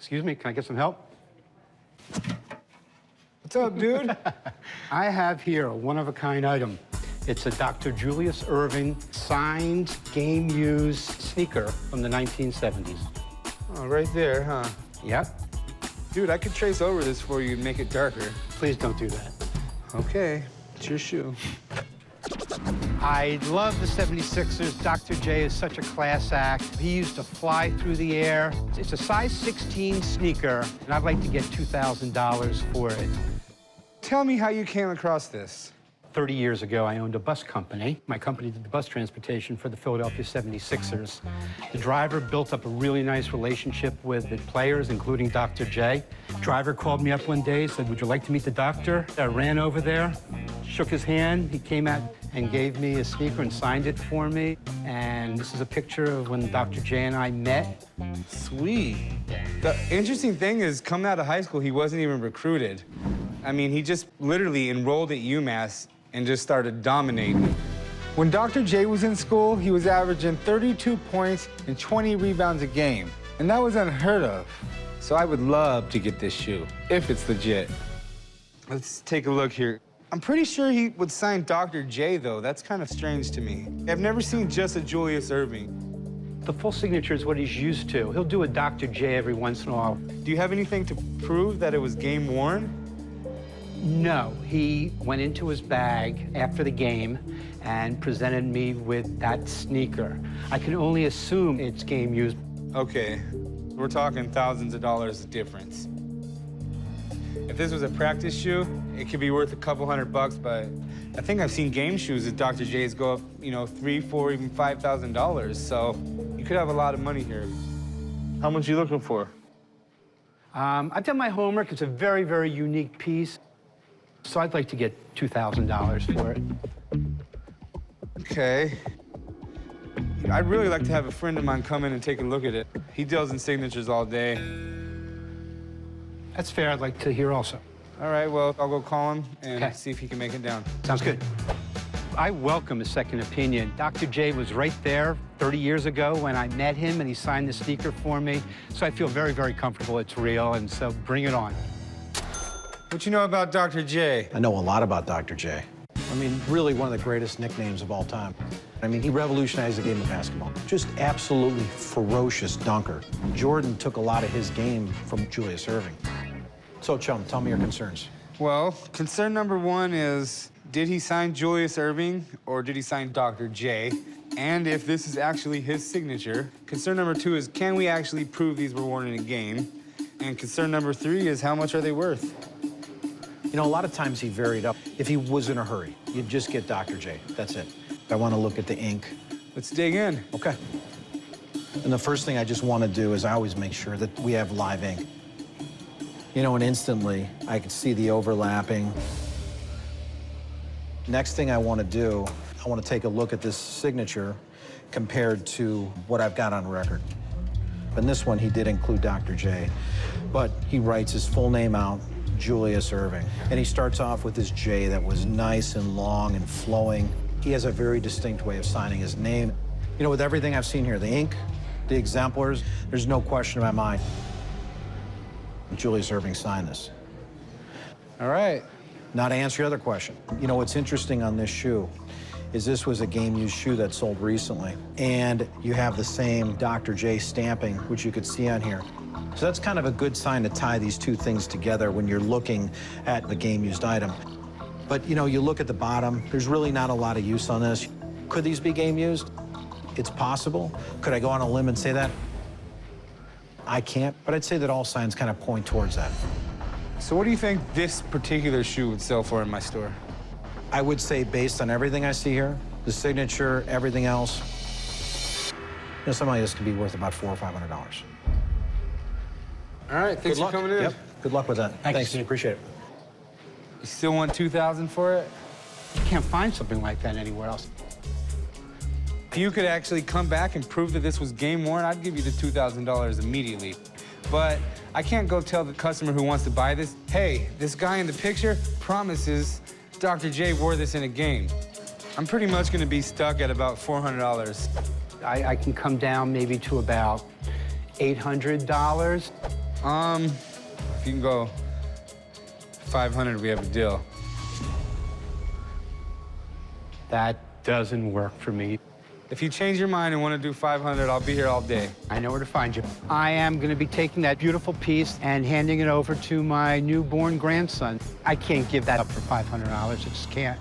Excuse me, can I get some help? What's up, dude? I have here a one-of-a-kind item. It's a Dr. Julius Erving signed, game-used sneaker from the 1970s. Oh, right there, huh? Yep. Dude, I could trace over this for you and make it darker. Please don't do that. Okay, it's your shoe. I love the 76ers. Dr. J is such a class act. He used to fly through the air. It's a size 16 sneaker, and I'd like to get $2,000 for it. Tell me how you came across this. 30 years ago, I owned a bus company. My company did the bus transportation for the Philadelphia 76ers. The driver built up a really nice relationship with the players, including Dr. J. Driver called me up one day, said, "Would you like to meet the doctor?" I ran over there, shook his hand. He came out and gave me a sneaker and signed it for me. And this is a picture of when Dr. J and I met. Sweet. The interesting thing is, coming out of high school, he wasn't even recruited. I mean, he just literally enrolled at UMass and just started dominating. When Dr. J was in school, he was averaging 32 points and 20 rebounds a game. And that was unheard of. So I would love to get this shoe, if it's legit. Let's take a look here. I'm pretty sure he would sign Dr. J, though. That's kind of strange to me. I've never seen just a Julius Erving. The full signature is what he's used to. He'll do a Dr. J every once in a while. Do you have anything to prove that it was game worn? No, he went into his bag after the game and presented me with that sneaker. I can only assume it's game used. Okay, we're talking thousands of dollars difference. If this was a practice shoe, it could be worth a couple $100, but I think I've seen game shoes at Dr. J's go up, $3,000, $4,000, even $5,000. So you could have a lot of money here. How much are you looking for? I've done my homework. It's a very, very unique piece. So I'd like to get $2,000 for it. Okay. I'd really like to have a friend of mine come in and take a look at it. He deals in signatures all day. That's fair. I'd like to hear also. All right, well, I'll go call him and Okay. see if he can make it down. Sounds good. I welcome a second opinion. Dr. J was right there 30 years ago when I met him, and he signed the sneaker for me. So I feel very, very comfortable it's real, and so bring it on. What you know about Dr. J? I know a lot about Dr. J. I mean, really one of the greatest nicknames of all time. I mean, he revolutionized the game of basketball. Just absolutely ferocious dunker. Jordan took a lot of his game from Julius Erving. So, Chum, tell me your concerns. Well, concern number one is, did he sign Julius Erving or did he sign Dr. J? And if this is actually his signature. Concern number two is, can we actually prove these were worn in a game? And concern number three is, how much are they worth? You know, a lot of times he varied up. If he was in a hurry, you'd just get Dr. J. That's it. I want to look at the ink. Let's dig in. Okay. And the first thing I just want to do is I always make sure that we have live ink. You know, and instantly I can see the overlapping. Next thing I want to do, I want to take a look at this signature compared to what I've got on record. In this one, he did include Dr. J, but he writes his full name out, Julius Erving. And he starts off with his J that was nice and long and flowing. He has a very distinct way of signing his name. You know, with everything I've seen here, the ink, the exemplars, there's no question in my mind. Julius Erving signed this. All right. Now to answer your other question, you know, what's interesting on this shoe is this was a game-used shoe that sold recently. And you have the same Dr. J stamping, which you could see on here. So that's kind of a good sign to tie these two things together when you're looking at the game-used item. But, you know, you look at the bottom, there's really not a lot of use on this. Could these be game-used? It's possible. Could I go on a limb and say that? I can't, but I'd say that all signs kind of point towards that. So what do you think this particular shoe would sell for in my store? I would say, based on everything I see here, the signature, everything else, you know, something like this could be worth about $400 or $500. All right, thanks for coming in. Yep. Good luck with that. Thanks. Appreciate it. You still want $2,000 for it? You can't find something like that anywhere else. If you could actually come back and prove that this was game worn, I'd give you the $2,000 immediately. But I can't go tell the customer who wants to buy this, hey, this guy in the picture promises Dr. J wore this in a game. I'm pretty much gonna be stuck at about $400. I can come down maybe to about $800. If you can go 500, we have a deal. That doesn't work for me. If you change your mind and want to do 500, I'll be here all day. I know where to find you. I am going to be taking that beautiful piece and handing it over to my newborn grandson. I can't give that up for $500. I just can't.